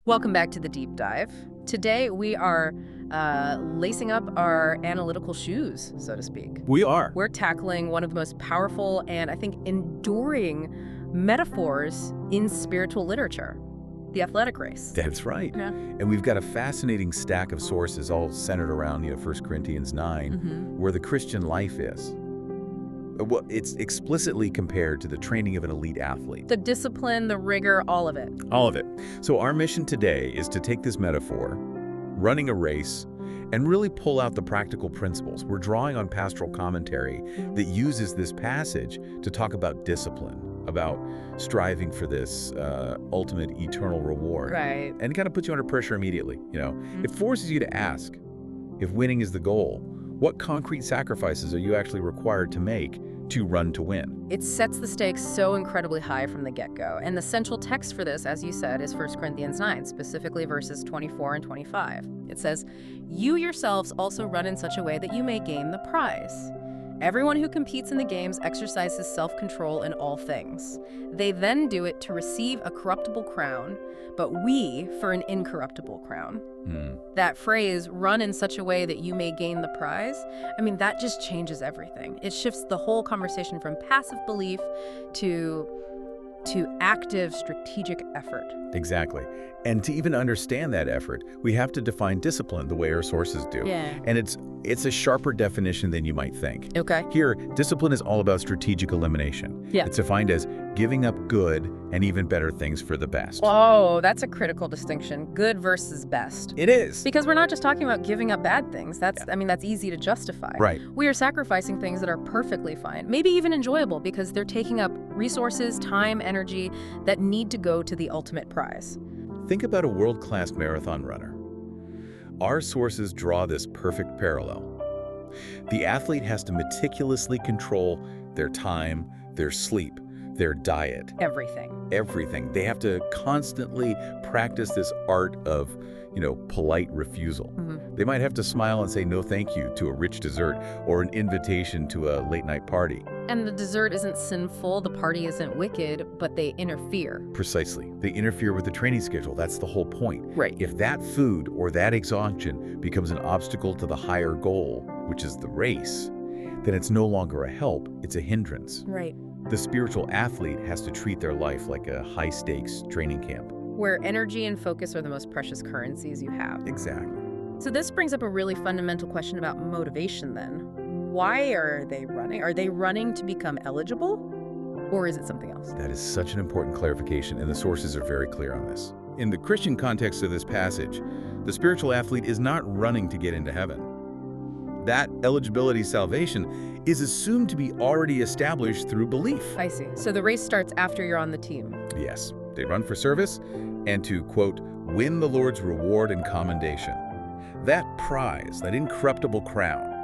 Welcome back to the deep dive. Today we are lacing up our analytical shoes, so to speak. We are. We're tackling one of the most powerful and I think enduring metaphors in spiritual literature, the athletic race. That's right. Yeah. And we've got a fascinating stack of sources all centered around, 1 Corinthians 9, where the Christian life is. Well, it's explicitly compared to the training of an elite athlete. The discipline, the rigor, all of it. All of it. So our mission today is to take this metaphor, running a race, and really pull out the practical principles. We're drawing on pastoral commentary that uses this passage to talk about discipline, about striving for this ultimate eternal reward. Right. And it kind of puts you under pressure immediately, It forces you to ask, if winning is the goal, what concrete sacrifices are you actually required to make to run to win? It sets the stakes so incredibly high from the get-go. And the central text for this, as you said, is 1 Corinthians 9, specifically verses 24 and 25. It says, "You yourselves also run in such a way that you may gain the prize. Everyone who competes in the games exercises self-control in all things. They then do it to receive a corruptible crown, but we for an incorruptible crown." That phrase, "run in such a way that you may gain the prize," that just changes everything. It shifts the whole conversation from passive belief to active strategic effort. Exactly. And to even understand that effort, we have to define discipline the way our sources do. Yeah. And it's a sharper definition than you might think. Okay. Here, discipline is all about strategic elimination. Yeah. It's defined as giving up good and even better things for the best. Oh, that's a critical distinction. Good versus best. It is. Because we're not just talking about giving up bad things. That's easy to justify. Right. We are sacrificing things that are perfectly fine, maybe even enjoyable, because they're taking up resources, time, energy that need to go to the ultimate prize. Think about a world-class marathon runner. Our sources draw this perfect parallel. The athlete has to meticulously control their time, their sleep, their diet. Everything. They have to constantly practice this art of, polite refusal. They might have to smile and say no thank you to a rich dessert or an invitation to a late-night party. And the dessert isn't sinful, the party isn't wicked, but they interfere. Precisely. They interfere with the training schedule. That's the whole point. Right. If that food or that exhaustion becomes an obstacle to the higher goal, which is the race, then it's no longer a help, it's a hindrance. Right. The spiritual athlete has to treat their life like a high-stakes training camp. Where energy and focus are the most precious currencies you have. Exactly. So this brings up a really fundamental question about motivation then. Why are they running? Are they running to become eligible? Or is it something else? That is such an important clarification, and the sources are very clear on this. In the Christian context of this passage, the spiritual athlete is not running to get into heaven. That eligibility salvation is assumed to be already established through belief. I see. So the race starts after you're on the team. Yes. They run for service and to, quote, win the Lord's reward and commendation. That prize, that incorruptible crown,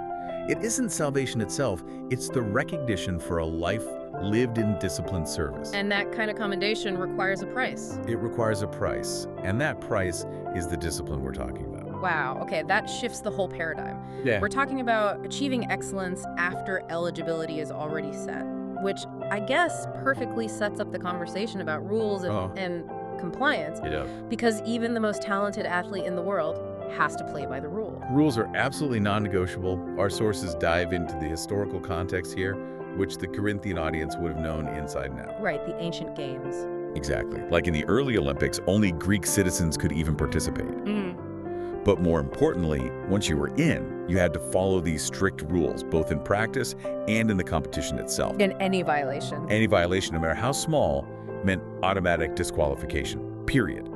it isn't salvation itself, it's the recognition for a life lived in disciplined service. And that kind of commendation requires a price. It requires a price, and that price is the discipline we're talking about. Wow, okay, that shifts the whole paradigm. Yeah. We're talking about achieving excellence after eligibility is already set, which I guess perfectly sets up the conversation about rules and compliance. Yeah. Because even the most talented athlete in the world has to play by the rule. Rules are absolutely non-negotiable. Our sources dive into the historical context here, which the Corinthian audience would have known inside and out. Right, the ancient games. Exactly. Like in the early Olympics, only Greek citizens could even participate. But more importantly, once you were in, you had to follow these strict rules, both in practice and in the competition itself. In any violation. Any violation, no matter how small, meant automatic disqualification, period.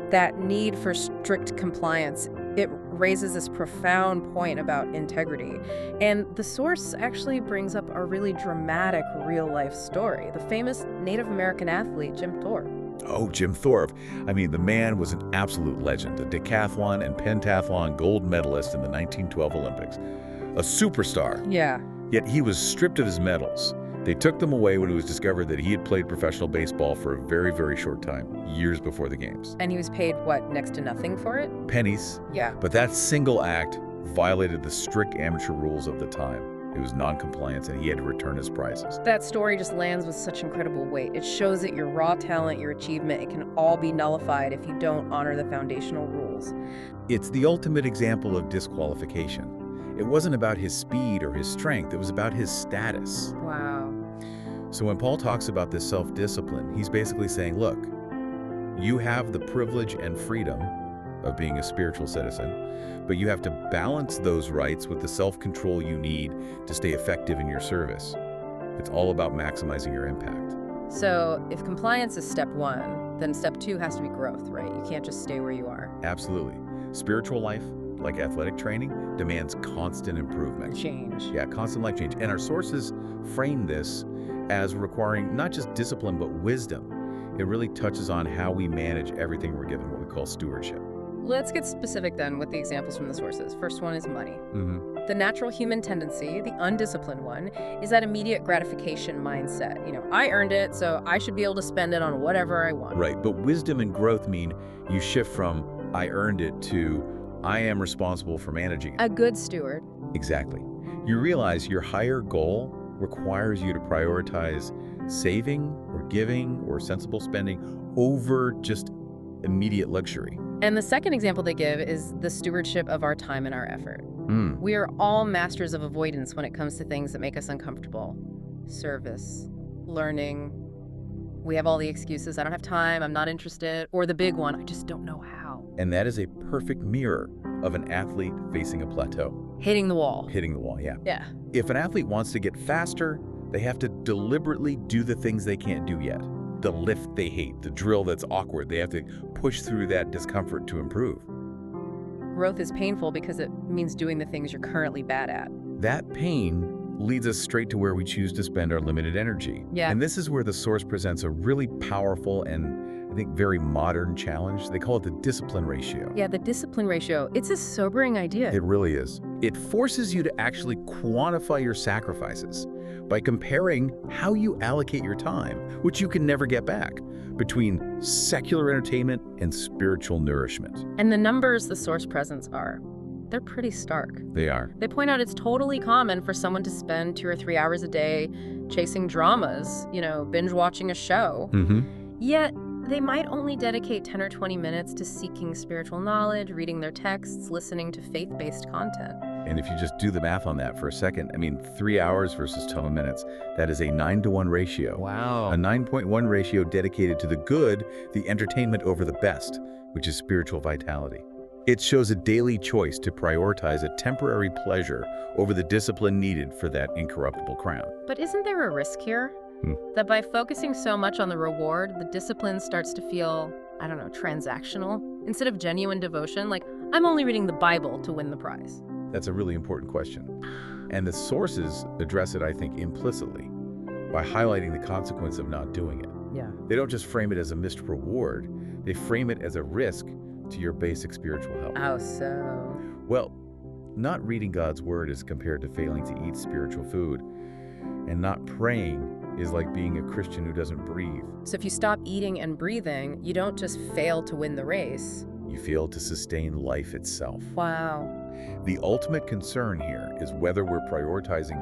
That need for strict compliance, it raises this profound point about integrity. And the source actually brings up a really dramatic real-life story. The famous Native American athlete, Jim Thorpe. Oh, Jim Thorpe. The man was an absolute legend, a decathlon and pentathlon gold medalist in the 1912 Olympics. A superstar. Yeah. Yet he was stripped of his medals. They took them away when it was discovered that he had played professional baseball for a very, very short time, years before the games. And he was paid, what, next to nothing for it? Pennies. Yeah. But that single act violated the strict amateur rules of the time. It was non-compliance, and he had to return his prizes. That story just lands with such incredible weight. It shows that your raw talent, your achievement, it can all be nullified if you don't honor the foundational rules. It's the ultimate example of disqualification. It wasn't about his speed or his strength. It was about his status. Wow. So when Paul talks about this self-discipline, he's basically saying, look, you have the privilege and freedom of being a spiritual citizen, but you have to balance those rights with the self-control you need to stay effective in your service. It's all about maximizing your impact. So if compliance is step one, then step two has to be growth, right? You can't just stay where you are. Absolutely. Spiritual life, like athletic training, demands constant improvement. Change. Yeah, constant life change. And our sources frame this as requiring not just discipline, but wisdom. It really touches on how we manage everything we're given, what we call stewardship. Let's get specific then with the examples from the sources. First one is money. The natural human tendency, the undisciplined one, is that immediate gratification mindset. You know, I earned it, so I should be able to spend it on whatever I want. Right, but wisdom and growth mean you shift from I earned it to I am responsible for managing it. A good steward. Exactly. You realize your higher goal requires you to prioritize saving or giving or sensible spending over just immediate luxury. And the second example they give is the stewardship of our time and our effort. We are all masters of avoidance when it comes to things that make us uncomfortable. Service, learning. We have all the excuses. I don't have time, I'm not interested. Or the big one, I just don't know how. And that is a perfect mirror of an athlete facing a plateau. Hitting the wall. Hitting the wall, yeah. Yeah. If an athlete wants to get faster, they have to deliberately do the things they can't do yet. The lift they hate, the drill that's awkward. They have to push through that discomfort to improve. Growth is painful because it means doing the things you're currently bad at. That pain leads us straight to where we choose to spend our limited energy. Yeah. And this is where the source presents a really powerful and I think very modern challenge. They call it the discipline ratio. Yeah, the discipline ratio. It's a sobering idea. It really is. It forces you to actually quantify your sacrifices by comparing how you allocate your time, which you can never get back, between secular entertainment and spiritual nourishment. And the numbers the source presents they're pretty stark. They are. They point out it's totally common for someone to spend 2 or 3 hours a day chasing dramas, binge watching a show. Yet they might only dedicate 10 or 20 minutes to seeking spiritual knowledge, reading their texts, listening to faith-based content. And if you just do the math on that for a second, 3 hours versus 12 minutes, that is a 9-to-1 ratio. Wow. A 9.1 ratio dedicated to the good, the entertainment over the best, which is spiritual vitality. It shows a daily choice to prioritize a temporary pleasure over the discipline needed for that incorruptible crown. But isn't there a risk here? That by focusing so much on the reward, the discipline starts to feel, transactional, instead of genuine devotion, like I'm only reading the Bible to win the prize. That's a really important question. And the sources address it, I think, implicitly by highlighting the consequence of not doing it. Yeah. They don't just frame it as a missed reward, they frame it as a risk to your basic spiritual health. How so? Well, not reading God's word is compared to failing to eat spiritual food, and not praying is like being a Christian who doesn't breathe. So if you stop eating and breathing, you don't just fail to win the race. You fail to sustain life itself. Wow. The ultimate concern here is whether we're prioritizing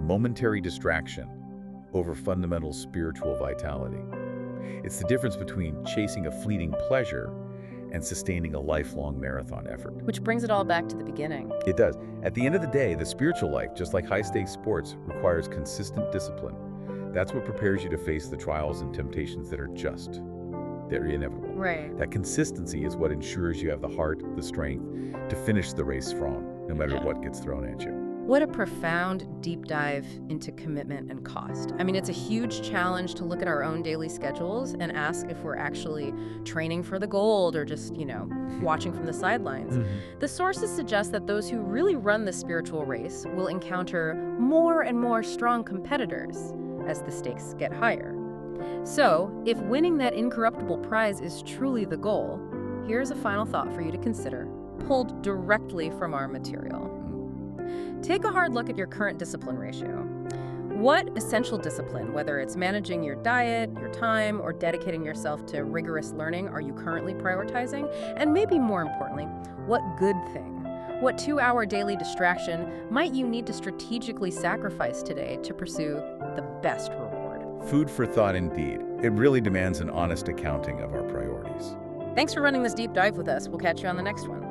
momentary distraction over fundamental spiritual vitality. It's the difference between chasing a fleeting pleasure and sustaining a lifelong marathon effort. Which brings it all back to the beginning. It does. At the end of the day, the spiritual life, just like high-stakes sports, requires consistent discipline. That's what prepares you to face the trials and temptations that are just. They're inevitable. Right. That consistency is what ensures you have the heart, the strength to finish the race strong, no matter what gets thrown at you. What a profound deep dive into commitment and cost. It's a huge challenge to look at our own daily schedules and ask if we're actually training for the gold or just, watching from the sidelines. The sources suggest that those who really run the spiritual race will encounter more and more strong competitors as the stakes get higher. So, if winning that incorruptible prize is truly the goal, here's a final thought for you to consider, pulled directly from our material. Take a hard look at your current discipline ratio. What essential discipline, whether it's managing your diet, your time, or dedicating yourself to rigorous learning, are you currently prioritizing? And maybe more importantly, what good thing, What 2-hour daily distraction might you need to strategically sacrifice today to pursue the best reward? Food for thought indeed. It really demands an honest accounting of our priorities. Thanks for running this deep dive with us. We'll catch you on the next one.